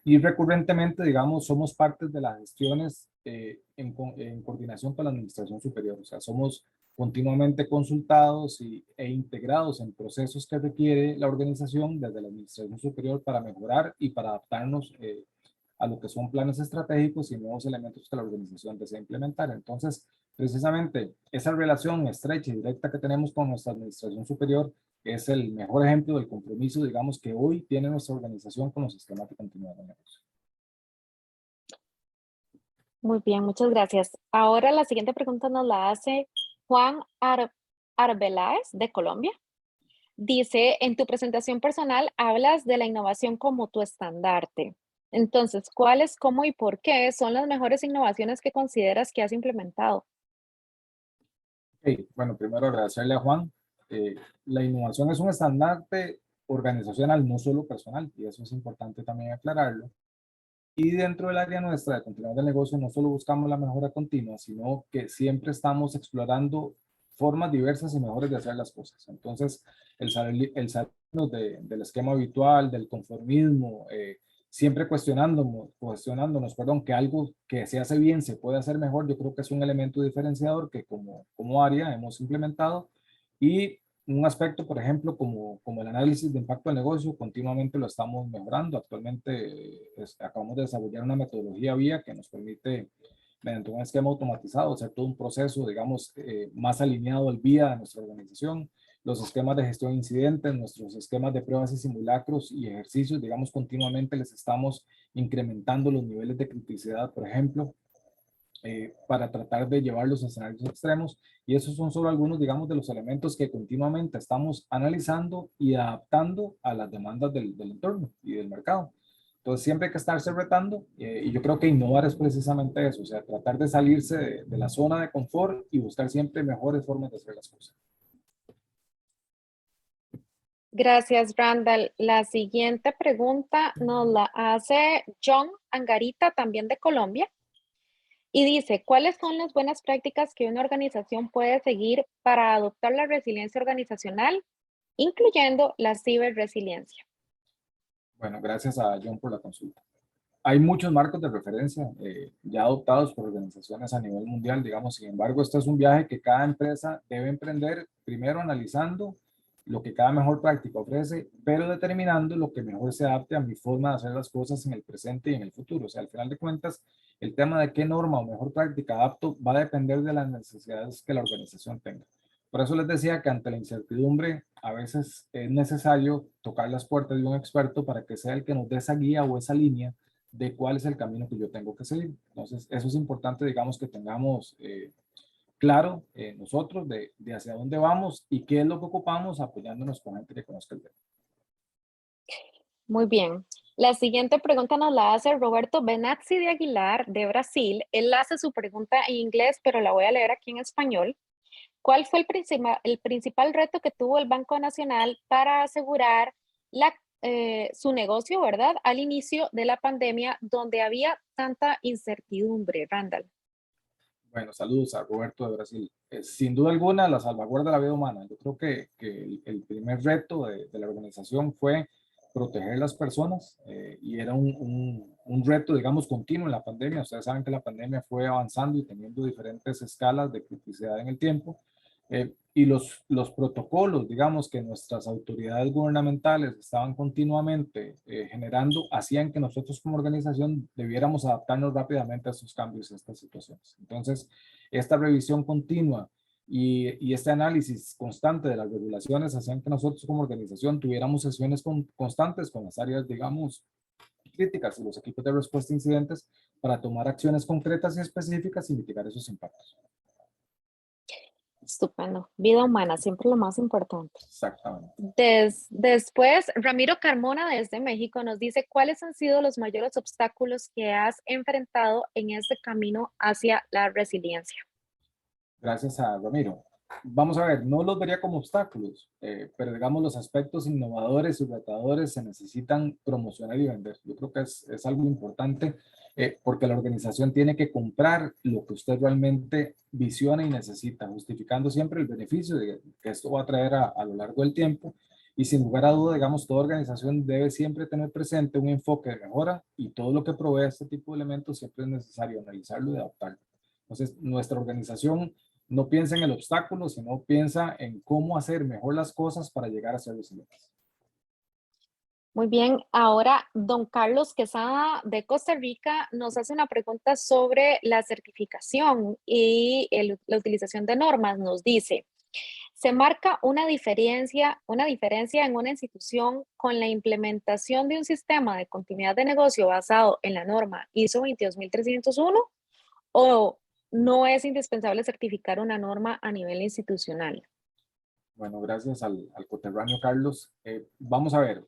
S2: y recurrentemente, digamos, somos parte de las gestiones en coordinación con la administración superior. O sea, somos continuamente consultados e integrados en procesos que requiere la organización desde la administración superior para mejorar y para adaptarnos a lo que son planes estratégicos y nuevos elementos que la organización desea implementar. Entonces, precisamente esa relación estrecha y directa que tenemos con nuestra administración superior es el mejor ejemplo del compromiso, digamos, que hoy tiene nuestra organización con los sistemas de continuidad de negocio.
S1: Muy bien, muchas gracias. Ahora la siguiente pregunta nos la hace Juan Arbeláez de Colombia. Dice, en tu presentación personal hablas de la innovación como tu estandarte. Entonces, ¿cuáles, cómo y por qué son las mejores innovaciones que consideras que has implementado?
S2: Bueno, primero agradecerle a Juan. La innovación es un estandarte organizacional, no solo personal, y eso es importante también aclararlo. Y dentro del área nuestra de continuidad del negocio, no solo buscamos la mejora continua, sino que siempre estamos explorando formas diversas y mejores de hacer las cosas. Entonces, el salirnos del esquema habitual, del conformismo, siempre cuestionándonos, perdón, que algo que se hace bien se puede hacer mejor, yo creo que es un elemento diferenciador que como área hemos implementado. Y un aspecto, por ejemplo, como el análisis de impacto del negocio, continuamente lo estamos mejorando. Actualmente acabamos de desarrollar una metodología vía que nos permite, mediante un esquema automatizado, hacer todo un proceso, digamos, más alineado al vía de nuestra organización. Los esquemas de gestión de incidentes, nuestros esquemas de pruebas y simulacros y ejercicios, digamos, continuamente les estamos incrementando los niveles de criticidad, por ejemplo, para tratar de llevar los escenarios extremos. Y esos son solo algunos, digamos, de los elementos que continuamente estamos analizando y adaptando a las demandas del entorno y del mercado. Entonces, siempre hay que estarse retando y yo creo que innovar es precisamente eso, o sea, tratar de salirse de la zona de confort y buscar siempre mejores formas de hacer las cosas.
S1: Gracias, Randall. La siguiente pregunta nos la hace John Angarita, también de Colombia. Y dice, ¿cuáles son las buenas prácticas que una organización puede seguir para adoptar la resiliencia organizacional, incluyendo la ciberresiliencia?
S2: Bueno, gracias a John por la consulta. Hay muchos marcos de referencia ya adoptados por organizaciones a nivel mundial, digamos. Sin embargo, este es un viaje que cada empresa debe emprender, primero analizando lo que cada mejor práctica ofrece, pero determinando lo que mejor se adapte a mi forma de hacer las cosas en el presente y en el futuro. O sea, al final de cuentas, el tema de qué norma o mejor práctica adapto va a depender de las necesidades que la organización tenga. Por eso les decía que ante la incertidumbre, a veces es necesario tocar las puertas de un experto para que sea el que nos dé esa guía o esa línea de cuál es el camino que yo tengo que seguir. Entonces, eso es importante, digamos, que tengamos claro nosotros de hacia dónde vamos y qué es lo que ocupamos apoyándonos con gente que conozca el tema.
S1: Muy bien. La siguiente pregunta nos la hace Roberto Benazzi de Aguilar, de Brasil. Él hace su pregunta en inglés, pero la voy a leer aquí en español. ¿Cuál fue el principal reto que tuvo el Banco Nacional para asegurar su negocio, ¿verdad? Al inicio de la pandemia, donde había tanta incertidumbre, Randall.
S2: Bueno, saludos a Roberto de Brasil. Sin duda alguna, la salvaguarda de la vida humana. Yo creo que el primer reto de la organización fue proteger las personas y era un reto, digamos, continuo en la pandemia. Ustedes saben que la pandemia fue avanzando y teniendo diferentes escalas de criticidad en el tiempo. Y los protocolos, digamos, que nuestras autoridades gubernamentales estaban continuamente generando, hacían que nosotros como organización debiéramos adaptarnos rápidamente a estos cambios y a estas situaciones. Entonces, esta revisión continua y este análisis constante de las regulaciones hacían que nosotros como organización tuviéramos sesiones constantes con las áreas, digamos, críticas y los equipos de respuesta a incidentes para tomar acciones concretas y específicas y mitigar esos impactos.
S1: Estupendo. Vida humana, siempre lo más importante.
S2: Exactamente.
S1: Después, Ramiro Carmona desde México nos dice, ¿cuáles han sido los mayores obstáculos que has enfrentado en este camino hacia la resiliencia?
S2: Gracias a Ramiro. Vamos a ver, no los vería como obstáculos, pero digamos los aspectos innovadores y retadores se necesitan promocionar y vender. Yo creo que es algo importante porque la organización tiene que comprar lo que usted realmente visiona y necesita, justificando siempre el beneficio que esto va a traer a lo largo del tiempo. Y sin lugar a duda, digamos, toda organización debe siempre tener presente un enfoque de mejora y todo lo que provee este tipo de elementos siempre es necesario analizarlo y adaptarlo. Entonces, nuestra organización no piensa en el obstáculo, sino piensa en cómo hacer mejor las cosas para llegar a ser resilientes.
S1: Muy bien, ahora don Carlos Quesada de Costa Rica nos hace una pregunta sobre la certificación y la utilización de normas. Nos dice, ¿se marca una diferencia en una institución con la implementación de un sistema de continuidad de negocio basado en la norma ISO 22301 o no es indispensable certificar una norma a nivel institucional?
S2: Bueno, gracias al coterráneo Carlos. Vamos a ver,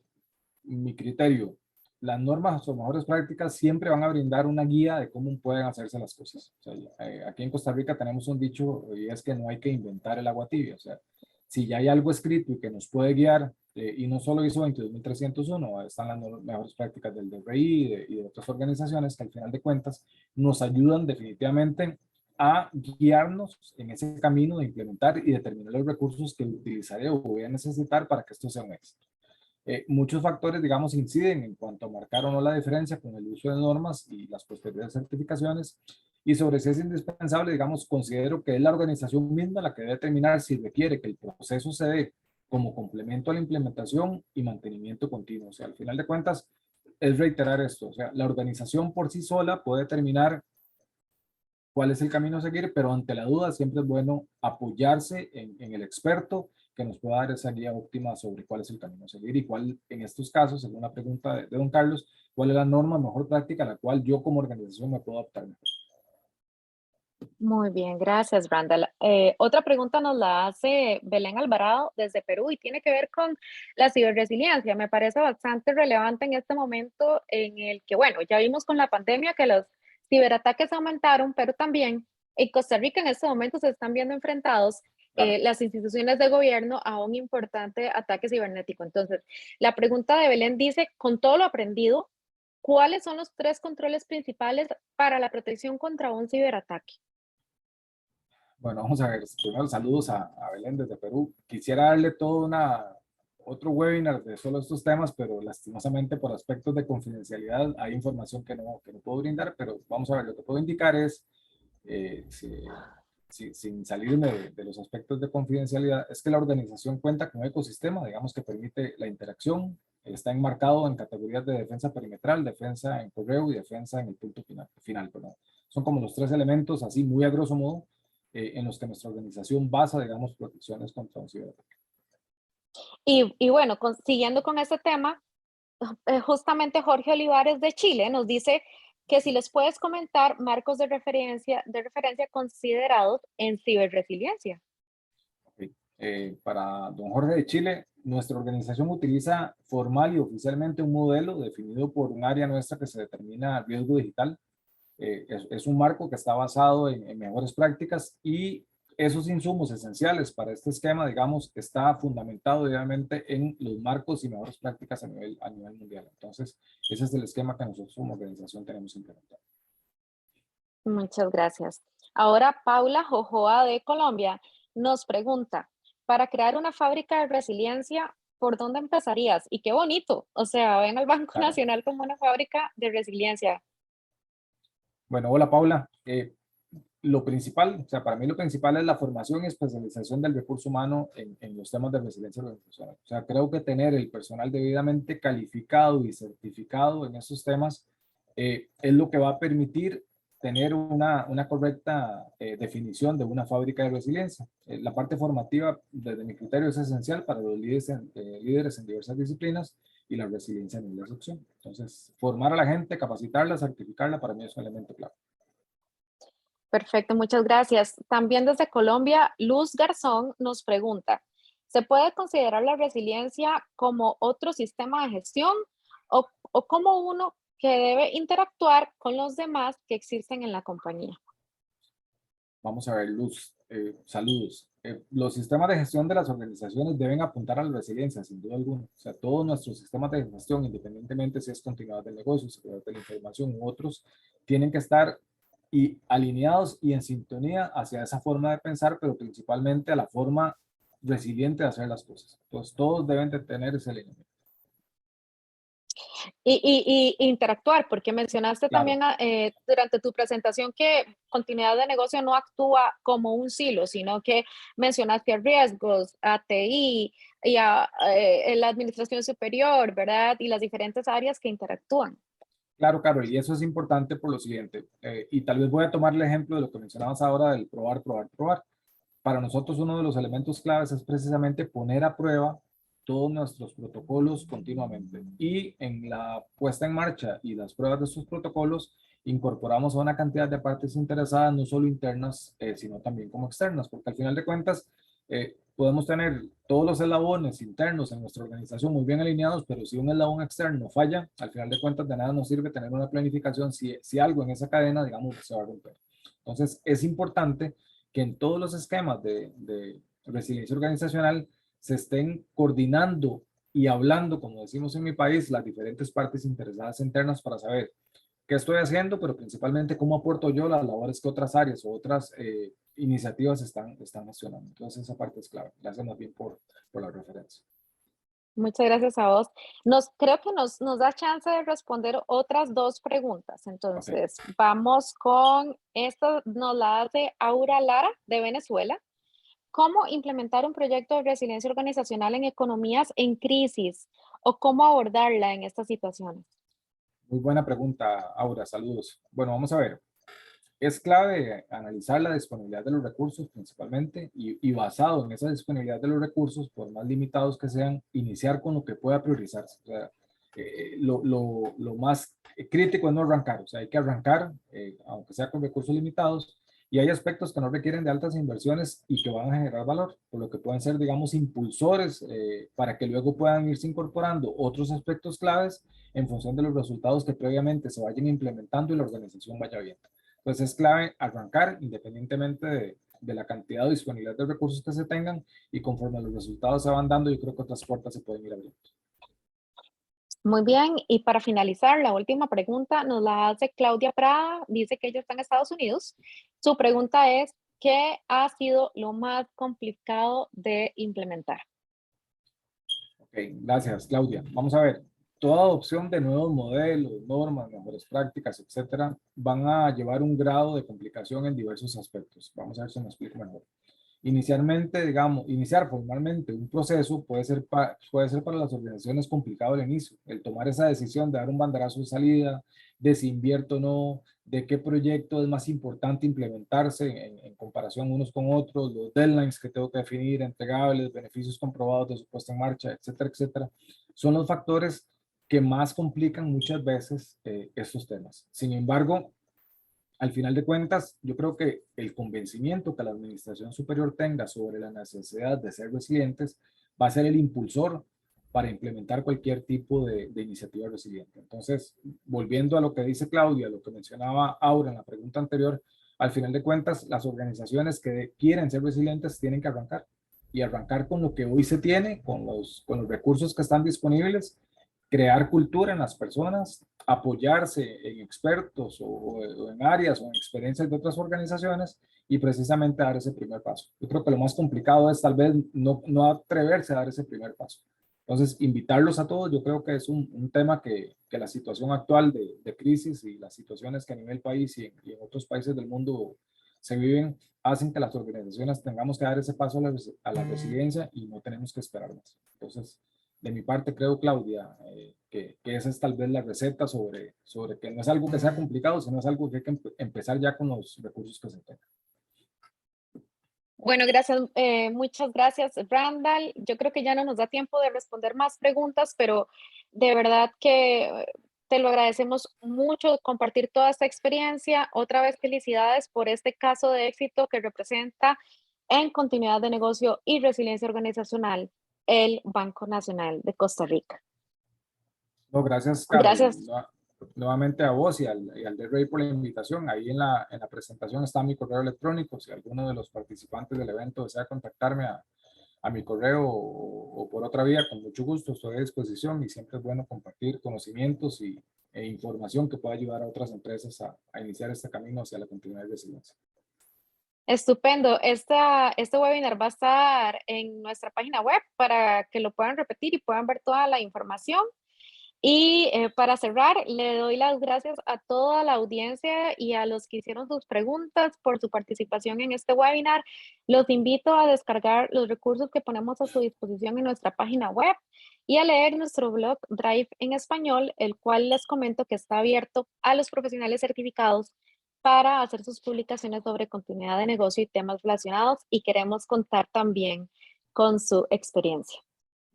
S2: mi criterio, las normas o mejores prácticas siempre van a brindar una guía de cómo pueden hacerse las cosas. O sea, aquí en Costa Rica tenemos un dicho y es que no hay que inventar el agua tibia. O sea, si ya hay algo escrito y que nos puede guiar, y no solo ISO 22301, están las mejores prácticas del DRI y de otras organizaciones que al final de cuentas nos ayudan definitivamente a guiarnos en ese camino de implementar y determinar los recursos que utilizaré o voy a necesitar para que esto sea un éxito. Muchos factores, digamos, inciden en cuanto a marcar o no la diferencia con el uso de normas y las posteriores certificaciones. Y sobre si es indispensable, digamos, considero que es la organización misma la que debe determinar si requiere que el proceso se dé como complemento a la implementación y mantenimiento continuo. O sea, al final de cuentas, es reiterar esto. O sea, la organización por sí sola puede determinar cuál es el camino a seguir, pero ante la duda siempre es bueno apoyarse en el experto que nos pueda dar esa guía óptima sobre cuál es el camino a seguir y cuál, en estos casos, según la pregunta de don Carlos, cuál es la norma mejor práctica a la cual yo como organización me puedo adaptar mejor.
S1: Muy bien, gracias, Randall. Otra pregunta nos la hace Belén Alvarado desde Perú y tiene que ver con la ciberresiliencia. Me parece bastante relevante en este momento en el que, bueno, ya vimos con la pandemia que los ciberataques aumentaron, pero también en Costa Rica en este momento se están viendo enfrentados
S2: Claro.
S1: las instituciones de gobierno a un importante ataque cibernético. Entonces, la pregunta de Belén dice, con todo lo aprendido, ¿cuáles son los tres controles principales para la protección contra un ciberataque?
S2: Bueno, vamos a ver, primero saludos a Belén desde Perú. Quisiera darle todo otro webinar de solo estos temas, pero lastimosamente por aspectos de confidencialidad hay información que no puedo brindar, pero vamos a ver, lo que puedo indicar es, sin salirme de los aspectos de confidencialidad, es que la organización cuenta con un ecosistema, digamos, que permite la interacción, está enmarcado en categorías de defensa perimetral, defensa en correo y defensa en el punto final, perdón. Son como los tres elementos, así muy a grosso modo, en los que nuestra organización basa, digamos, protecciones contra un ciberataque.
S1: Y bueno, siguiendo con ese tema, justamente Jorge Olivares de Chile nos dice que si les puedes comentar marcos de referencia considerados en ciberresiliencia.
S2: Okay. Para don Jorge de Chile, nuestra organización utiliza formal y oficialmente un modelo definido por un área nuestra que se determina riesgo digital. Es un marco que está basado en mejores prácticas y esos insumos esenciales para este esquema, digamos, está fundamentado obviamente en los marcos y mejores prácticas a nivel mundial. Entonces, ese es el esquema que nosotros como organización tenemos implementado.
S1: Muchas gracias. Ahora, Paula Jojoa de Colombia nos pregunta, para crear una fábrica de resiliencia, ¿por dónde empezarías? Y qué bonito, o sea, ven al Banco
S2: Claro.
S1: Nacional como una fábrica de resiliencia.
S2: Bueno, hola Paula. Lo principal, o sea, para mí lo principal es la formación y especialización del recurso humano en los temas de resiliencia organizacional. O sea, creo que tener el personal debidamente calificado y certificado en esos temas es lo que va a permitir tener una correcta definición de una fábrica de resiliencia. La parte formativa, desde mi criterio, es esencial para los líderes en diversas disciplinas y la resiliencia en la opción. Entonces, formar a la gente, capacitarla, certificarla, para mí es un elemento clave.
S1: Perfecto, muchas gracias. También desde Colombia, Luz Garzón nos pregunta, ¿se puede considerar la resiliencia como otro sistema de gestión o como uno que debe interactuar con los demás que existen en la compañía?
S2: Vamos a ver, Luz, saludos. Los sistemas de gestión de las organizaciones deben apuntar a la resiliencia, sin duda alguna. O sea, todos nuestros sistemas de gestión, independientemente si es continuidad del negocio, seguridad de la información u otros, tienen que estar alineados y en sintonía hacia esa forma de pensar, pero principalmente a la forma resiliente de hacer las cosas. Entonces, todos deben de tener ese alineamiento.
S1: Y interactuar, porque mencionaste
S2: Claro.
S1: también durante tu presentación que continuidad de negocio no actúa como un silo, sino que mencionaste riesgos, a TI y a la administración superior, ¿verdad? Y las diferentes áreas que interactúan.
S2: Claro, claro, y eso es importante por lo siguiente, y tal vez voy a tomar el ejemplo de lo que mencionabas ahora del probar, probar, probar. Para nosotros uno de los elementos claves es precisamente poner a prueba todos nuestros protocolos continuamente. Y en la puesta en marcha y las pruebas de estos protocolos, incorporamos a una cantidad de partes interesadas, no solo internas, sino también como externas, porque al final de cuentas podemos tener todos los eslabones internos en nuestra organización muy bien alineados, pero si un eslabón externo falla, al final de cuentas de nada nos sirve tener una planificación si algo en esa cadena, digamos, se va a romper. Entonces, es importante que en todos los esquemas de resiliencia organizacional se estén coordinando y hablando, como decimos en mi país, las diferentes partes interesadas internas para saber qué estoy haciendo, pero principalmente cómo aporto yo las labores que otras áreas o otras iniciativas están gestionando. Entonces esa parte es clave. Gracias más bien por la referencia.
S1: Muchas gracias a vos. Creo que nos da chance de responder otras dos preguntas.
S2: Ok.
S1: Entonces, vamos con esta, nos la hace Aura Lara de Venezuela. ¿Cómo implementar un proyecto de resiliencia organizacional en economías en crisis o cómo abordarla en estas situaciones?
S2: Muy buena pregunta, Aura. Saludos. Bueno, vamos a ver. Es clave analizar la disponibilidad de los recursos principalmente y basado en esa disponibilidad de los recursos, por más limitados que sean, iniciar con lo que pueda priorizarse. O sea, lo más crítico es no arrancar, o sea, hay que arrancar, aunque sea con recursos limitados, y hay aspectos que no requieren de altas inversiones y que van a generar valor, por lo que pueden ser, digamos, impulsores para que luego puedan irse incorporando otros aspectos claves en función de los resultados que previamente se vayan implementando y la organización vaya viendo. Entonces es clave arrancar independientemente de la cantidad o disponibilidad de recursos que se tengan y conforme los resultados se van dando, yo creo que otras puertas se pueden ir abriendo.
S1: Muy bien, y para finalizar, la última pregunta nos la hace Claudia Prada, dice que ella está en Estados Unidos. Su pregunta es, ¿qué ha sido lo más complicado de implementar?
S2: Ok, gracias, Claudia. Vamos a ver, toda adopción de nuevos modelos, normas, mejores prácticas, etcétera, van a llevar un grado de complicación en diversos aspectos. Vamos a ver si me explico mejor. Inicialmente, digamos, iniciar formalmente un proceso puede ser para las organizaciones complicado al inicio. El tomar esa decisión de dar un banderazo de salida, de si invierto o no, de qué proyecto es más importante implementarse en comparación unos con otros, los deadlines que tengo que definir, entregables, beneficios comprobados de su puesta en marcha, etcétera, etcétera, son los factores que más complican muchas veces estos temas. Sin embargo, al final de cuentas, yo creo que el convencimiento que la administración superior tenga sobre la necesidad de ser resilientes va a ser el impulsor para implementar cualquier tipo de iniciativa resiliente. Entonces, volviendo a lo que dice Claudia, lo que mencionaba Aura en la pregunta anterior, al final de cuentas, las organizaciones que quieren ser resilientes tienen que arrancar y arrancar con lo que hoy se tiene, con los recursos que están disponibles, crear cultura en las personas, apoyarse en expertos o en áreas o en experiencias de otras organizaciones y precisamente dar ese primer paso. Yo creo que lo más complicado es tal vez no atreverse a dar ese primer paso. Entonces, invitarlos a todos, yo creo que es un tema que la situación actual de crisis y las situaciones que a nivel país y en otros países del mundo se viven, hacen que las organizaciones tengamos que dar ese paso a la resiliencia y no tenemos que esperar más. Entonces, de mi parte, creo, Claudia, que esa es tal vez la receta sobre que no es algo que sea complicado, sino es algo que hay que empezar ya con los recursos que se tengan.
S1: Bueno, gracias, muchas gracias, Randall. Yo creo que ya no nos da tiempo de responder más preguntas, pero de verdad que te lo agradecemos mucho compartir toda esta experiencia. Otra vez, felicidades por este caso de éxito que representa en continuidad de negocio y resiliencia organizacional el Banco Nacional de Costa Rica.
S2: No, gracias, Carol.
S1: Gracias.
S2: Nuevamente a vos y al Rey por la invitación. Ahí en la presentación está mi correo electrónico. Si alguno de los participantes del evento desea contactarme a mi correo o por otra vía, con mucho gusto estoy a disposición y siempre es bueno compartir conocimientos e información que pueda ayudar a otras empresas a iniciar este camino hacia la continuidad de resiliencia.
S1: Estupendo. Este webinar va a estar en nuestra página web para que lo puedan repetir y puedan ver toda la información. Y para cerrar, le doy las gracias a toda la audiencia y a los que hicieron sus preguntas por su participación en este webinar. Los invito a descargar los recursos que ponemos a su disposición en nuestra página web y a leer nuestro blog Drive en español, el cual les comento que está abierto a los profesionales certificados para hacer sus publicaciones sobre continuidad de negocio y temas relacionados, y queremos contar también con su experiencia.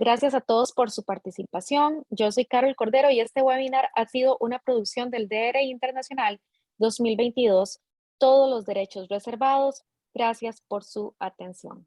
S1: Gracias a todos por su participación. Yo soy Carol Cordero y este webinar ha sido una producción del DRI Internacional 2022. Todos los derechos reservados. Gracias por su atención.